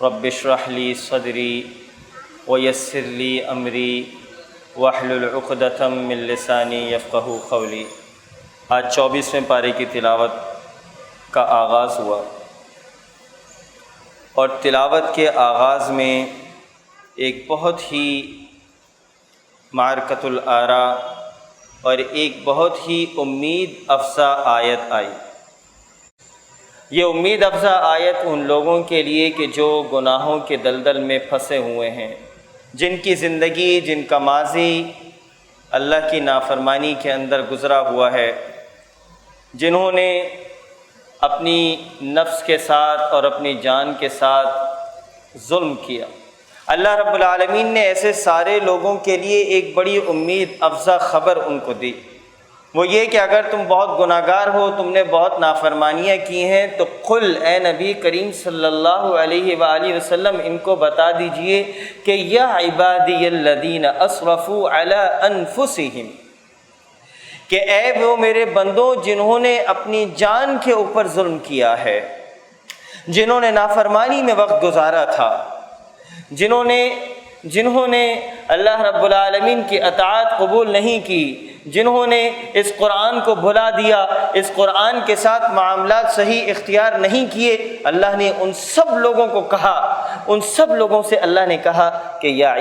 رب اشرح لی صدری ویسر لی امری واحلل عقدۃ من لسانی یفقہوا قولی۔ آج 24ویں پارے کی تلاوت کا آغاز ہوا، اور تلاوت کے آغاز میں ایک بہت ہی معرکۃ الآراء اور ایک بہت ہی امید افزا آیت آئی۔ یہ امید افزا آیت ان لوگوں کے لیے کہ جو گناہوں کے دلدل میں پھنسے ہوئے ہیں، جن کی زندگی، جن کا ماضی اللہ کی نافرمانی کے اندر گزرا ہوا ہے، جنہوں نے اپنی نفس کے ساتھ اور اپنی جان کے ساتھ ظلم کیا۔ اللہ رب العالمین نے ایسے سارے لوگوں کے لیے ایک بڑی امید افزا خبر ان کو دی، وہ یہ کہ اگر تم بہت گناہگار ہو، تم نے بہت نافرمانیاں کی ہیں، تو قل، اے نبی کریم صلی اللہ علیہ وآلہ وسلم ان کو بتا دیجئے کہ یا عبادی الذین اسرفوا علی انفسہم، کہ اے وہ میرے بندوں جنہوں نے اپنی جان کے اوپر ظلم کیا ہے، جنہوں نے نافرمانی میں وقت گزارا تھا، جنہوں نے اللہ رب العالمین کی اطاعت قبول نہیں کی، جنہوں نے اس قرآن کو بھلا دیا، اس قرآن کے ساتھ معاملات صحیح اختیار نہیں کیے، اللہ نے ان سب لوگوں کو کہا، ان سب لوگوں سے اللہ نے کہا کہ یا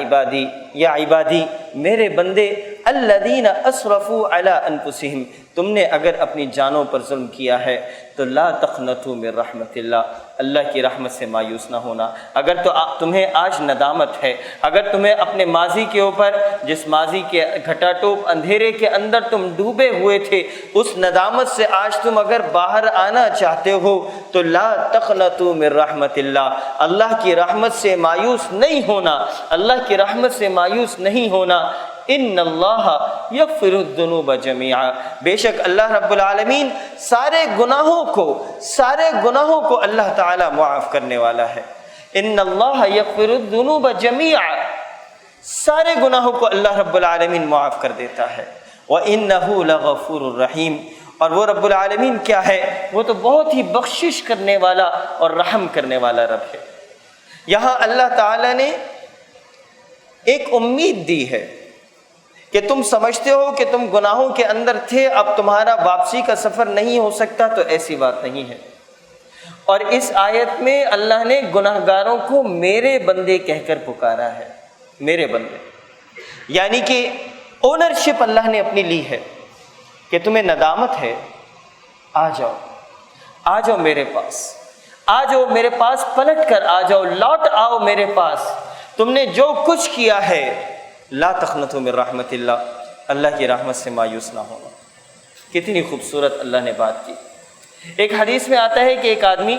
عبادی میرے بندے الذین اسرفوا علی انفسہم، تم نے اگر اپنی جانوں پر ظلم کیا ہے تو لا تقنطوا من رحمت اللہ، اللہ کی رحمت سے مایوس نہ ہونا۔ اگر تو تمہیں آج ندامت ہے، اگر تمہیں اپنے ماضی کے اوپر، جس ماضی کے گھٹا ٹوپ اندھیرے کے اندر تم ڈوبے ہوئے تھے، اس ندامت سے آج تم اگر باہر آنا چاہتے ہو تو لا تقنطوا من رحمت اللہ، اللہ کی رحمت سے مایوس نہیں ہونا، اللہ کی رحمت سے مایوس نہیں ہونا۔ ان اللہ یغفر الذنوب جميعا، بے شک اللہ رب العالمین سارے گناہوں کو اللہ تعالی معاف کرنے والا ہے۔ ان اللہ یغفر الذنوب جميعا، سارے گناہوں کو اللہ رب العالمین معاف کر دیتا ہے۔ وَإِنَّهُ لَغَفُورٌ رَحِيمٌ، اور وہ رب العالمین کیا ہے؟ وہ تو بہت ہی بخشش کرنے والا اور رحم کرنے والا رب ہے۔ یہاں اللہ تعالی نے ایک امید دی ہے کہ تم سمجھتے ہو کہ تم گناہوں کے اندر تھے، اب تمہارا واپسی کا سفر نہیں ہو سکتا، تو ایسی بات نہیں ہے۔ اور اس آیت میں اللہ نے گناہگاروں کو میرے بندے کہہ کر پکارا ہے، میرے بندے، یعنی کہ اونرشپ اللہ نے اپنی لی ہے کہ تمہیں ندامت ہے، آ جاؤ میرے پاس، آ جاؤ میرے پاس، پلٹ کر آ جاؤ، لوٹ آؤ میرے پاس، تم نے جو کچھ کیا ہے لا تقنطوا من رحمت اللہ، اللہ کی رحمت سے مایوس نہ ہونا۔ کتنی خوبصورت اللہ نے بات کی۔ ایک حدیث میں آتا ہے کہ ایک آدمی،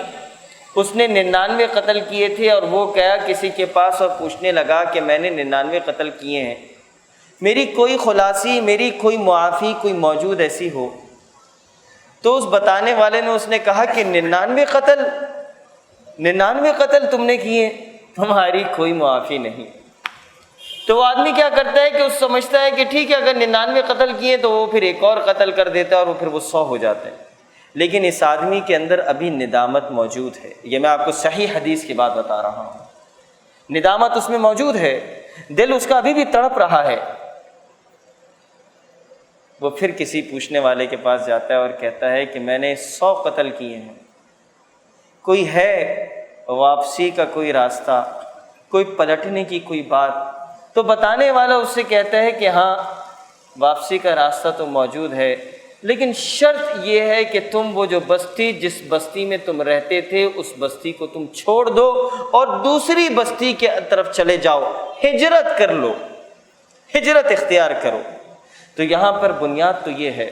اس نے 99 قتل کیے تھے، اور وہ گیا کسی کے پاس اور پوچھنے لگا کہ میں نے 99 قتل کیے ہیں، میری کوئی خلاصی، میری کوئی معافی کوئی موجود ایسی ہو؟ تو اس بتانے والے نے اس نے کہا کہ 99 قتل تم نے کیے، تمہاری کوئی معافی نہیں۔ تو وہ آدمی کیا کرتا ہے کہ اس سمجھتا ہے کہ ٹھیک ہے، اگر 99 قتل کیے تو وہ پھر ایک اور قتل کر دیتا ہے، اور پھر وہ 100 ہو جاتے ہیں۔ لیکن اس آدمی کے اندر ابھی ندامت موجود ہے، یہ میں آپ کو صحیح حدیث کی بات بتا رہا ہوں، ندامت اس میں موجود ہے، دل اس کا ابھی بھی تڑپ رہا ہے۔ وہ پھر کسی پوچھنے والے کے پاس جاتا ہے اور کہتا ہے کہ میں نے 100 قتل کیے ہیں، کوئی ہے واپسی کا کوئی راستہ، کوئی پلٹنے کی کوئی بات؟ تو بتانے والا اس سے کہتا ہے کہ ہاں، واپسی کا راستہ تو موجود ہے، لیکن شرط یہ ہے کہ تم وہ جو بستی، جس بستی میں تم رہتے تھے، اس بستی کو تم چھوڑ دو اور دوسری بستی کے طرف چلے جاؤ، ہجرت کر لو، ہجرت اختیار کرو۔ تو یہاں پر بنیاد تو یہ ہے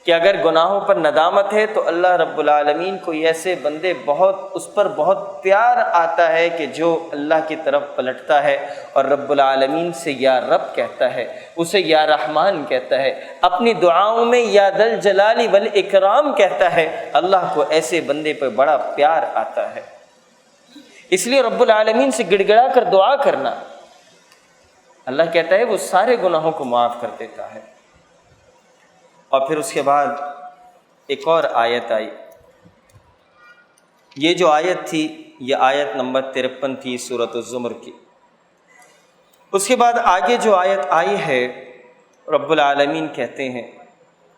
کہ اگر گناہوں پر ندامت ہے تو اللہ رب العالمین کو ایسے بندے اس پر بہت پیار آتا ہے کہ جو اللہ کی طرف پلٹتا ہے اور رب العالمین سے یا رب کہتا ہے، اسے یا رحمان کہتا ہے، اپنی دعاؤں میں یا ذل جلال والاکرام کہتا ہے، اللہ کو ایسے بندے پر بڑا پیار آتا ہے۔ اس لیے رب العالمین سے گڑ گڑا کر دعا کرنا، اللہ کہتا ہے وہ سارے گناہوں کو معاف کر دیتا ہے۔ اور پھر اس کے بعد ایک اور آیت آئی، یہ جو آیت تھی یہ آیت نمبر 53 تھی سورۃ الزمر کی۔ اس کے بعد آگے جو آیت آئی ہے، رب العالمین کہتے ہیں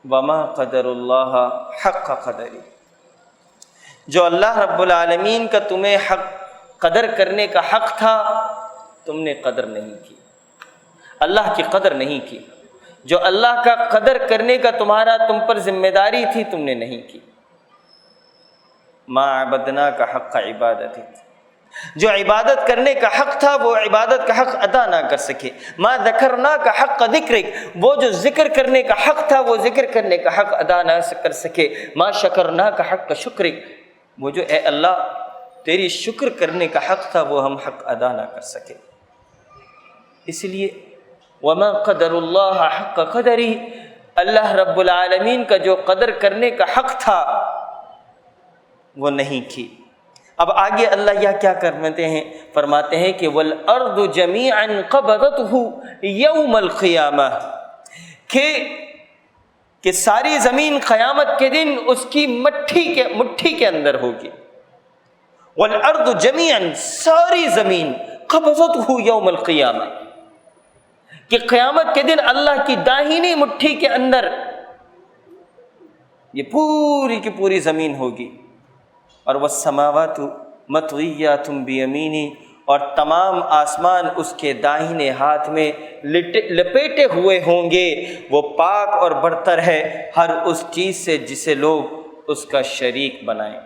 وما قدر اللہ حق قدری، جو اللہ رب العالمین کا تمہیں حق قدر کرنے کا حق تھا تم نے قدر نہیں کی، اللہ کی قدر نہیں کی، جو اللہ کا قدر کرنے کا تم پر ذمہ داری تھی تم نے نہیں کی۔ ما عبدنا کا حق عبادت، جو عبادت کرنے کا حق تھا وہ عبادت کا حق ادا نہ کر سکے۔ ما ذکرنا کا حق ذکرک، وہ جو ذکر کرنے کا حق تھا وہ ذکر کرنے کا حق ادا نہ کر سکے۔ ما شکرنا کا حق شکرک، وہ جو اے اللہ تیری شکر کرنے کا حق تھا وہ ہم حق ادا نہ کر سکے۔ اس لیے وما قدر اللہ حق قدری، اللہ رب العالمین کا جو قدر کرنے کا حق تھا وہ نہیں کی۔ اب آگے اللہ یہ کیا فرماتے ہیں کہ والارض جمیعا قبضتہ یوم القیامہ، کہ ساری زمین قیامت کے دن اس کی مٹھی کے اندر ہوگی۔ والارض جمیعا، ساری زمین، قبضتہ یوم القیامہ، کہ قیامت کے دن اللہ کی داہنی مٹھی کے اندر یہ پوری کی پوری زمین ہوگی۔ اور والسماوات مطویات بیمینی، اور تمام آسمان اس کے داہنے ہاتھ میں لپیٹے ہوئے ہوں گے۔ وہ پاک اور برتر ہے ہر اس چیز سے جسے لوگ اس کا شریک بنائیں۔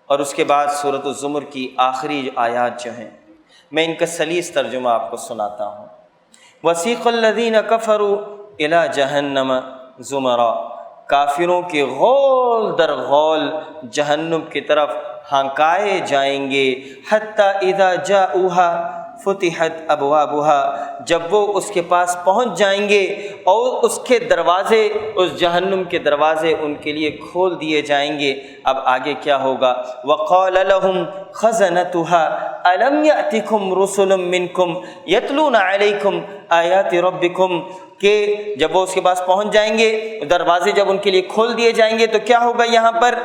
اور اس کے بعد سورۃ الزمر کی آخری آیات جو ہیں، میں ان کا سلیس ترجمہ آپ کو سناتا ہوں۔ وسیق الذین کفروا الی جہنم زمرا، کافروں کے غول در غول جہنم کی طرف ہانکائے جائیں گے۔ حتی اذا جاؤہا فتحت ابوابها، جب وہ اس کے پاس پہنچ جائیں گے اور اس کے دروازے، اس جہنم کے دروازے ان کے لیے کھول دیے جائیں گے۔ اب آگے کیا ہوگا؟ وقال لهم خزنتها الم یأتکم رسل منکم یتلون علیکم آیات ربکم، کہ جب وہ اس کے پاس پہنچ جائیں گے، دروازے جب ان کے لیے کھول دیے جائیں گے تو کیا ہوگا؟ یہاں پر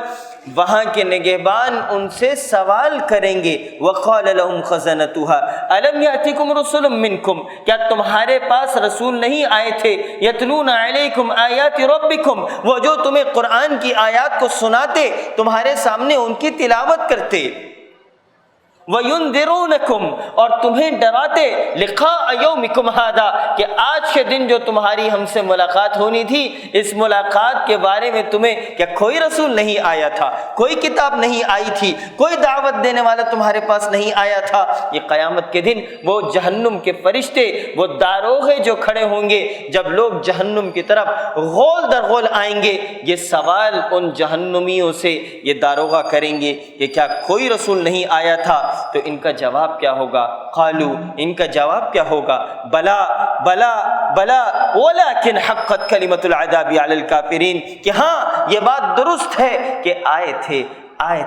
وہاں کے نگہبان ان سے سوال کریں گے۔ وقال لهم خزنتها الم یأتکم رسل منکم، کیا تمہارے پاس رسول نہیں آئے تھے؟ یتلون علیکم آیات ربکم، وہ جو تمہیں قرآن کی آیات کو سناتے، تمہارے سامنے ان کی تلاوت کرتے۔ وَيُنذِرُونَكُمْ، اور تمہیں ڈراتے، لقاء یومکم ھذا، کہ آج کے دن جو تمہاری ہم سے ملاقات ہونی تھی، اس ملاقات کے بارے میں تمہیں کیا کوئی رسول نہیں آیا تھا؟ کوئی کتاب نہیں آئی تھی؟ کوئی دعوت دینے والا تمہارے پاس نہیں آیا تھا؟ یہ قیامت کے دن وہ جہنم کے فرشتے، وہ داروغے جو کھڑے ہوں گے، جب لوگ جہنم کی طرف غول در غول آئیں گے، یہ سوال ان جہنمیوں سے یہ داروغہ کریں گے کہ کیا کوئی رسول نہیں آیا تھا؟ تو ان کا جواب کیا ہوگا؟ قالو، ان کا جواب کیا ہوگا؟ بلا بلا بلا ولکن حقت کلمۃ العذاب علی الکافرین، کہ ہاں یہ بات درست ہے کہ آئے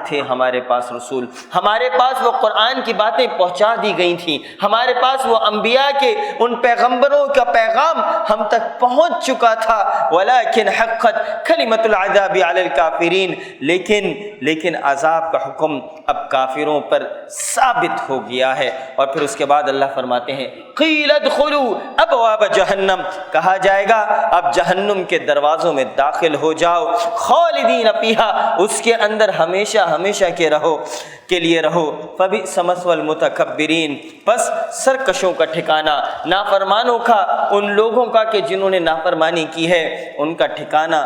تھے ہمارے پاس رسول، ہمارے پاس وہ قرآن کی باتیں پہنچا دی گئی تھیں، ہمارے پاس وہ انبیاء کے ان پیغمبروں کا پیغام ہم تک پہنچ چکا تھا۔ ولیکن حقت کلمۃ العذاب علی الکافرین، لیکن عذاب کا حکم اب کافروں پر ثابت ہو گیا ہے۔ اور پھر اس کے بعد اللہ فرماتے ہیں قیل ادخلوا ابواب جہنم، کہا جائے گا اب جہنم کے دروازوں میں داخل ہو جاؤ، خالدین فیہا، اس کے اندر ہمیشہ کے لیے رہو۔ فبئس مثوى المتکبرین، پس سرکشوں کا ٹھکانہ، نافرمانوں کا، ان لوگوں کا کہ جنہوں نے نافرمانی کی ہے، ان کا ٹھکانہ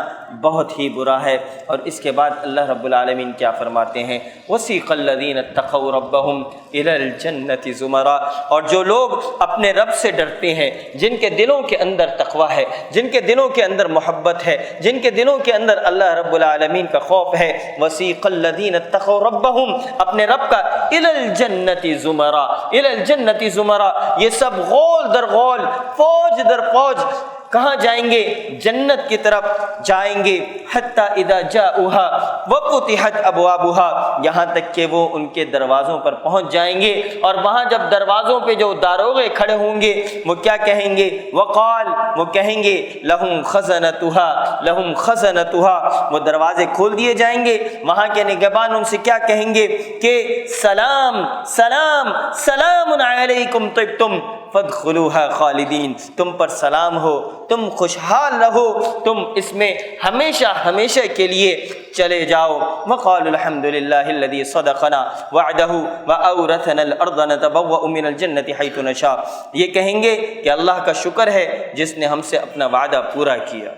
بہت ہی برا ہے۔ اور اس کے بعد اللہ رب العالمین کیا فرماتے ہیں؟ وسیق الذین اتقوا ربهم الی الجنۃ زمرا، اور جو لوگ اپنے رب سے ڈرتے ہیں، جن کے دلوں کے اندر تقوی ہے، جن کے دلوں کے اندر محبت ہے، جن کے دلوں کے اندر اللہ رب العالمین کا خوف ہے، وسیق الذین اتقوا ربهم، اپنے رب کا، الی الجنۃ زمرا، الی الجنۃ زمرا، یہ سب غول در غول، فوج در فوج کہاں جائیں گے؟ جنت کی طرف جائیں گے۔ حتی اذا جاؤها وفتحت ابوابها، یہاں تک کہ وہ ان کے دروازوں پر پہنچ جائیں گے، اور وہاں جب دروازوں پہ جو داروغے کھڑے ہوں گے وہ کیا کہیں گے؟ وقال، وہ کہیں گے لہم خزنتها، لہم خزنتها، وہ دروازے کھول دیے جائیں گے، وہاں کے نگہبان ان سے کیا کہیں گے کہ سلام سلام سلام علیکم طبتم فادخلوها خالدین، تم پر سلام ہو، تم خوشحال رہو، تم اس میں ہمیشہ ہمیشہ کے لیے چلے جاؤ۔ وقالوا الحمد للہ الذی صدقنا وعدہ واورثنا الارض نتبوأ من الجنۃ حیث نشاء، یہ کہیں گے کہ اللہ کا شکر ہے جس نے ہم سے اپنا وعدہ پورا کیا۔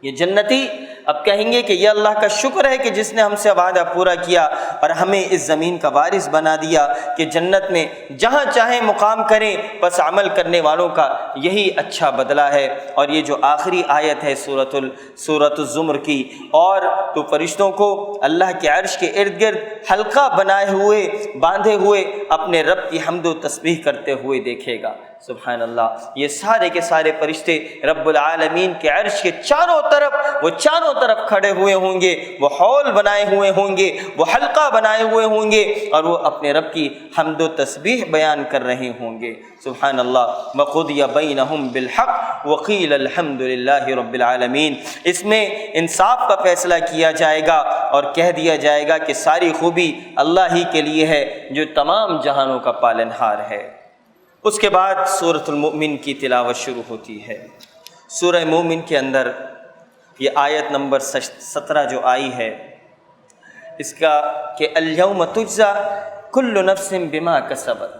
یہ جنتی اب کہیں گے کہ یہ اللہ کا شکر ہے کہ جس نے ہم سے وعدہ پورا کیا اور ہمیں اس زمین کا وارث بنا دیا کہ جنت میں جہاں چاہیں مقام کریں، بس عمل کرنے والوں کا یہی اچھا بدلہ ہے۔ اور یہ جو آخری آیت ہے سورۃ الزمر کی، اور تو فرشتوں کو اللہ کے عرش کے ارد گرد حلقہ بنائے ہوئے باندھے ہوئے اپنے رب کی حمد و تسبیح کرتے ہوئے دیکھے گا۔ سبحان اللہ، یہ سارے کے سارے فرشتے رب العالمین کے عرش کے چاروں طرف کھڑے ہوئے ہوں گے، وہ حول بنائے ہوئے ہوں گے، وہ حلقہ بنائے ہوئے ہوں گے، اور وہ اپنے رب کی حمد و تسبیح بیان کر رہے ہوں گے۔ سبحان اللہ۔ وقضی بینہم بالحق وقیل الحمد للہ رب العالمین، اس میں انصاف کا فیصلہ کیا جائے گا اور کہہ دیا جائے گا کہ ساری خوبی اللہ ہی کے لیے ہے جو تمام جہانوں کا پالنہار ہے۔ اس کے بعد سورۃ المؤمن کی تلاوت شروع ہوتی ہے۔ سورہ مومن کے اندر یہ آیت نمبر 17 جو آئی ہے، اس کا کہ الیوم تجزی کل نفس بما کسبت،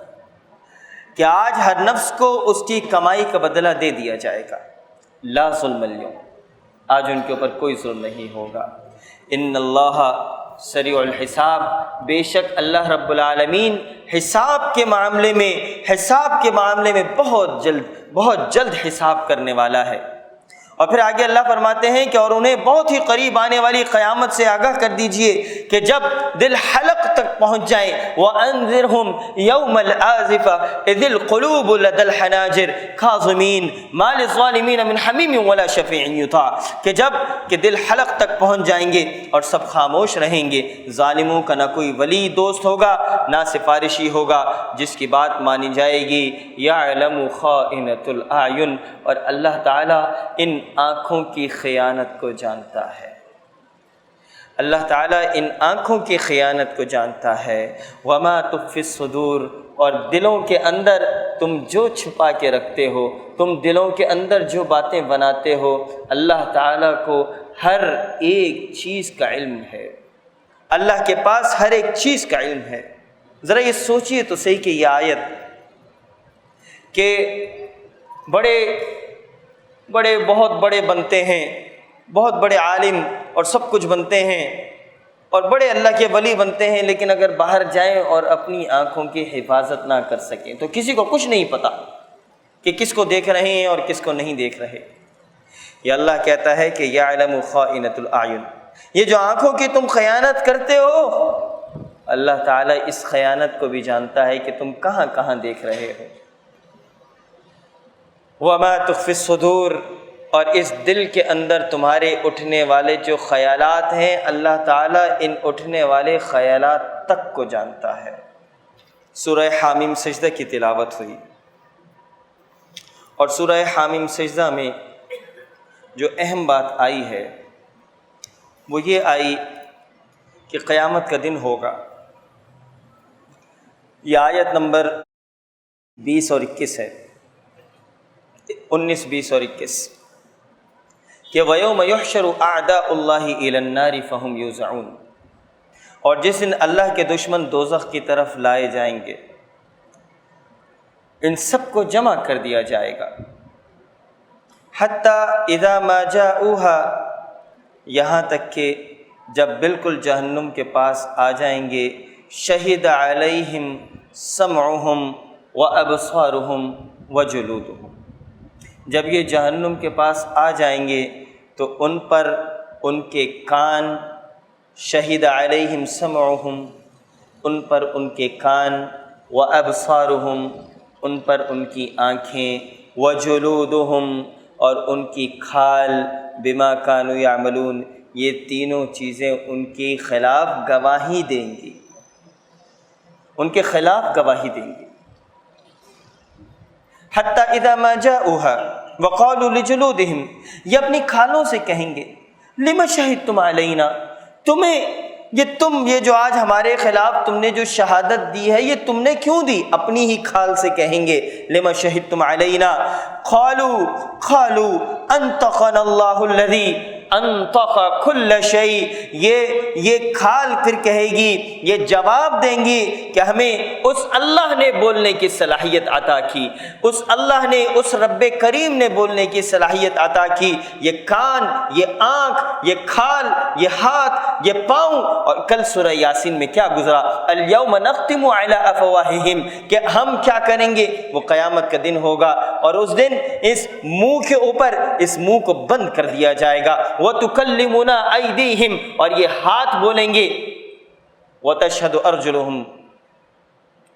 کہ آج ہر نفس کو اس کی کمائی کا بدلہ دے دیا جائے گا۔ لا ظلم اليوم، آج ان کے اوپر کوئی ظلم نہیں ہوگا۔ ان اللہ سریع الحساب، بے شک اللہ رب العالمین حساب کے معاملے میں بہت جلد حساب کرنے والا ہے۔ اور پھر آگے اللہ فرماتے ہیں کہ اور انہیں بہت ہی قریب آنے والی قیامت سے آگاہ کر دیجئے کہ جب دل حلق تک پہنچ جائیں، وَأَنذِرْهُمْ يَوْمَ الْآزِفَةِ إِذِ الْقُلُوبُ لَدَى الْحَنَاجِرِ كَاظِمِينَ مَا لِلظَّالِمِينَ مِنْ حَمِيمٍ وَلَا شَفِيعٍ يُطَاعُ، کہ دل حلق تک پہنچ جائیں گے اور سب خاموش رہیں گے، ظالموں کا نہ کوئی ولی دوست ہوگا نہ سفارشی ہوگا جس کی بات مانی جائے گی۔ يَعْلَمُ خَائِنَةُ الْأَعْيُنِ، اور اللہ تعالیٰ ان آنکھوں کی خیانت کو جانتا ہے، اللہ تعالیٰ ان آنکھوں کی خیانت کو جانتا ہے۔ وما تخفی الصدور، اور دلوں کے اندر تم جو چھپا کے رکھتے ہو، تم دلوں کے اندر جو باتیں بناتے ہو، اللہ تعالیٰ کو ہر ایک چیز کا علم ہے، اللہ کے پاس ہر ایک چیز کا علم ہے۔ ذرا یہ سوچئے تو صحیح کہ یہ آیت کہ بہت بڑے بنتے ہیں، بہت بڑے عالم اور سب کچھ بنتے ہیں اور بڑے اللہ کے ولی بنتے ہیں، لیکن اگر باہر جائیں اور اپنی آنکھوں کی حفاظت نہ کر سکیں تو کسی کو کچھ نہیں پتہ کہ کس کو دیکھ رہے ہیں اور کس کو نہیں دیکھ رہے۔ یہ اللہ کہتا ہے کہ یعلم خائنۃ الاعین، یہ جو آنکھوں کی تم خیانت کرتے ہو، اللہ تعالیٰ اس خیانت کو بھی جانتا ہے کہ تم کہاں کہاں دیکھ رہے ہو۔ وما تخفی الصدور، اور اس دل کے اندر تمہارے اٹھنے والے جو خیالات ہیں، اللہ تعالیٰ ان اٹھنے والے خیالات تک کو جانتا ہے۔ سورہ حامیم سجدہ کی تلاوت ہوئی، اور سورہ حامیم سجدہ میں جو اہم بات آئی ہے وہ یہ آئی کہ قیامت کا دن ہوگا۔ یہ آیت نمبر 20 اور 21 ہے، 19، 20 اور 21، کہ وَيَوْمَ يُحْشَرُ أَعْدَاءُ اللَّهِ إِلَى النَّارِ فَهُمْ يُوزَعُونَ، اور جس دن اللہ کے دشمن دوزخ کی طرف لائے جائیں گے، ان سب کو جمع کر دیا جائے گا۔ حَتَّى إِذَا مَا جَاءُوهَا، یہاں تک کہ جب بالکل جہنم کے پاس آ جائیں گے، شَهِدَ عَلَيْهِمْ سَمْعُهُمْ وَأَبْصَارُهُمْ وَجُلُودُهُمْ، جب یہ جہنم کے پاس آ جائیں گے تو ان پر ان کے کان، شہید علیہم سمعہم، ان پر ان کے کان، وابصارہم، ان پر ان کی آنکھیں، وجلودہم، اور ان کی کھال، بما کانوا یعملون، یہ تینوں چیزیں ان کے خلاف گواہی دیں گی، ان کے خلاف گواہی دیں گی۔ حتی اذا ما جاؤها وقالوا لجلودهم، یہ اپنی کھالوں سے کہیں گے لما شہدتم علینا، یہ جو آج ہمارے خلاف تم نے جو شہادت دی ہے یہ تم نے کیوں دی؟ اپنی ہی کھال سے کہیں گے لما شہدتم علینا، قالوا انطقنا اللہ الذی انطق کل شیء، یہ کھال پھر کہے گی، یہ جواب دیں گی کہ ہمیں اس اللہ نے بولنے کی صلاحیت عطا کی، اس اللہ نے، اس رب کریم نے بولنے کی صلاحیت عطا کی۔ یہ کان، یہ آنکھ، یہ کھال، یہ ہاتھ، یہ پاؤں، اور کل سورہ یاسین میں کیا گزرا، الیوم نختم علی افواہہم، کہ ہم کیا کریں گے، وہ قیامت کا دن ہوگا اور اس دن اس منہ کے اوپر اس منہ کو بند کر دیا جائے گا، وَتُكَلِّمُنَا أَيْدِيهِمْ، اور یہ ہاتھ بولیں گے، وَتَشْهَدُ أَرْجُلُهُمْ،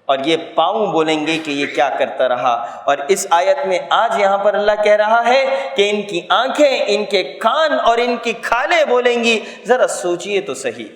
اور یہ پاؤں بولیں گے کہ یہ کیا کرتا رہا۔ اور اس آیت میں آج یہاں پر اللہ کہہ رہا ہے کہ ان کی آنکھیں، ان کے کان اور ان کی کھالیں بولیں گی۔ ذرا سوچئے تو صحیح،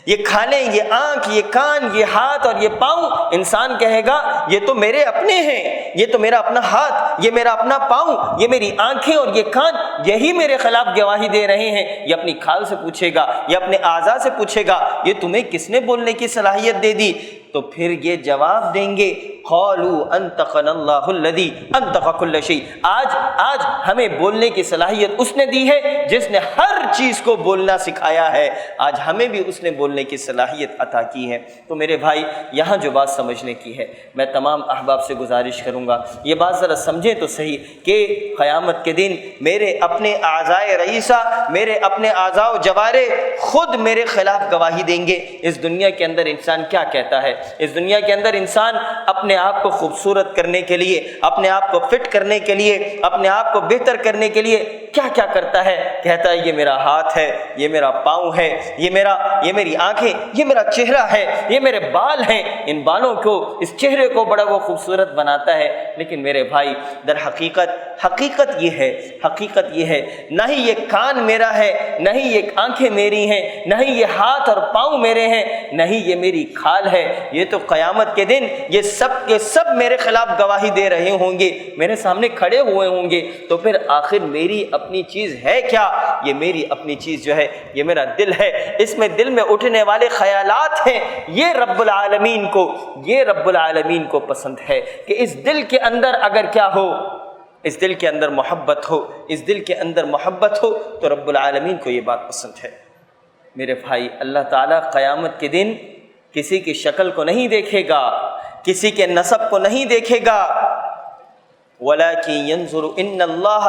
یہ کھالیں، یہ آنکھ، یہ کان، یہ ہاتھ اور یہ پاؤں، انسان کہے گا یہ تو میرے اپنے ہیں، یہ تو میرا اپنا ہاتھ، یہ میرا اپنا پاؤں، یہ میری آنکھیں اور یہ کان، یہی میرے خلاف گواہی دے رہے ہیں۔ یہ اپنی کھال سے پوچھے گا، یہ اپنے اعضاء سے پوچھے گا یہ تمہیں کس نے بولنے کی صلاحیت دے دی؟ تو پھر یہ جواب دیں گے قالوا انطقنا اللہ الذی انطق کل شیء، آج ہمیں بولنے کی صلاحیت اس نے دی ہے جس نے ہر چیز کو بولنا سکھایا ہے، آج ہمیں بھی اس نے بولنے کی صلاحیت عطا کی ہے۔ تو میرے بھائی، یہاں جو بات سمجھنے کی ہے، میں تمام احباب سے گزارش کروں گا یہ بات ذرا سمجھیں تو صحیح کہ قیامت کے دن میرے اپنے اعضاء رئیسہ، میرے اپنے اعضاء و جوارے خود میرے خلاف گواہی دیں گے۔ اس دنیا کے اندر انسان کیا کہتا ہے؟ اس دنیا کے اندر انسان اپنے آپ کو خوبصورت کرنے کے لیے، اپنے آپ کو فٹ کرنے کے لیے، اپنے آپ کو بہتر کرنے کے لیے کیا کیا کرتا ہے؟ کہتا ہے یہ میرا ہاتھ ہے، یہ میرا پاؤں ہے، یہ میری آنکھیں، یہ میرا چہرہ ہے، یہ میرے بال ہیں، ان بالوں کو، اس چہرے کو بڑا وہ خوبصورت بناتا ہے۔ لیکن میرے بھائی، در حقیقت یہ ہے نہ ہی یہ کان میرا ہے، نہ ہی یہ آنکھیں میری ہیں، نہ ہی یہ ہاتھ اور پاؤں میرے ہیں، نہ ہی یہ میری کھال ہے۔ یہ تو قیامت کے دن یہ سب کے سب میرے خلاف گواہی دے رہے ہوں گے، میرے سامنے کھڑے ہوئے ہوں گے۔ تو پھر آخر میری اپنی چیز ہے کیا؟ یہ میری اپنی چیز جو ہے یہ میرا دل ہے، اس میں دل میں اٹھنے والے خیالات ہیں، یہ رب العالمین کو پسند ہے کہ اس دل کے اندر اگر کیا ہو، اس دل کے اندر محبت ہو، اس دل کے اندر محبت ہو تو رب العالمین کو یہ بات پسند ہے۔ میرے بھائی، اللہ تعالیٰ قیامت کے دن کسی کی شکل کو نہیں دیکھے گا، کسی کے نسب کو نہیں دیکھے گا، وَلَكِنْ يَنْظُرُ إِنَّ اللَّهَ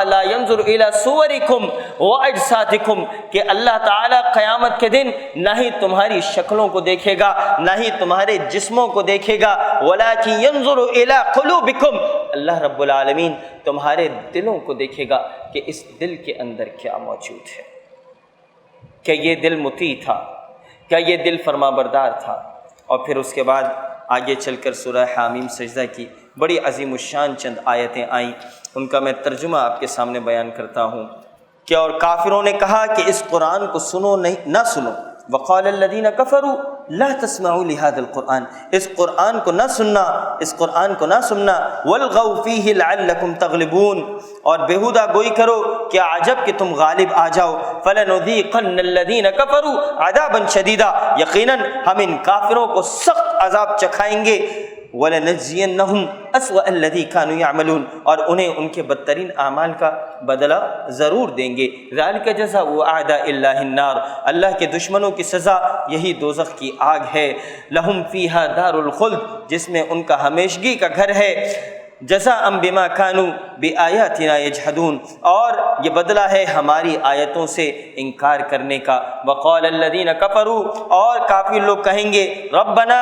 لَا يَنْظُرُ إِلَى صُوَرِكُمْ وَأَجْسَادِكُمْ، کہ اللہ تعالیٰ قیامت کے دن نہ ہی تمہاری شکلوں کو دیکھے گا، نہ ہی تمہارے جسموں کو دیکھے گا، وَلَكِنْ يَنْظُرُ إِلَى قُلُوبِكُمْ، اللہ رب العالمین تمہارے دلوں کو دیکھے گا کہ اس دل کے اندر کیا موجود ہے، کہ یہ دل مطیع تھا، کیا یہ دل فرما بردار تھا۔ اور پھر اس کے بعد آگے چل کر سورہ حامیم سجدہ کی بڑی عظیم الشان چند آیتیں آئیں، ان کا میں ترجمہ آپ کے سامنے بیان کرتا ہوں کہ اور کافروں نے کہا کہ اس قرآن کو سنو نہ سنو، وقال الذین کفروا لا تسمعوا لهذا القرآن، اس قرآن کو نہ سننا، اس قرآن کو نہ سننا، والغوا فیہ لعلکم تغلبون، اور بیہودہ گوئی کرو کیا عجب کہ تم غالب آ جاؤ، فلنذیقن الذین کفروا عذابا شدیدا، یقیناً ہم ان کافروں کو سخت عذاب چکھائیں گے، وَلَنَجْزِيَنَّهُمْ أَسْوَأَ الَّذِي كَانُوا يَعْمَلُونَ، اور انہیں ان کے بدترین اعمال کا بدلہ ضرور دیں گے۔ ذَلِكَ جَزَاءُ أَعْدَاءِ اللَّهِ النَّارِ، اللہ کے دشمنوں کی سزا یہی دوزخ کی آگ ہے، لَهُمْ فِيهَا دَارُ الْخُلْدِ، جس میں ان کا ہمیشگی کا گھر ہے، جزاء بما كانوا بآیاتنا یجحدون، اور یہ بدلہ ہے ہماری آیتوں سے انکار کرنے کا۔ وقال الذین کفروا، اور کافر لوگ کہیں گے ربنا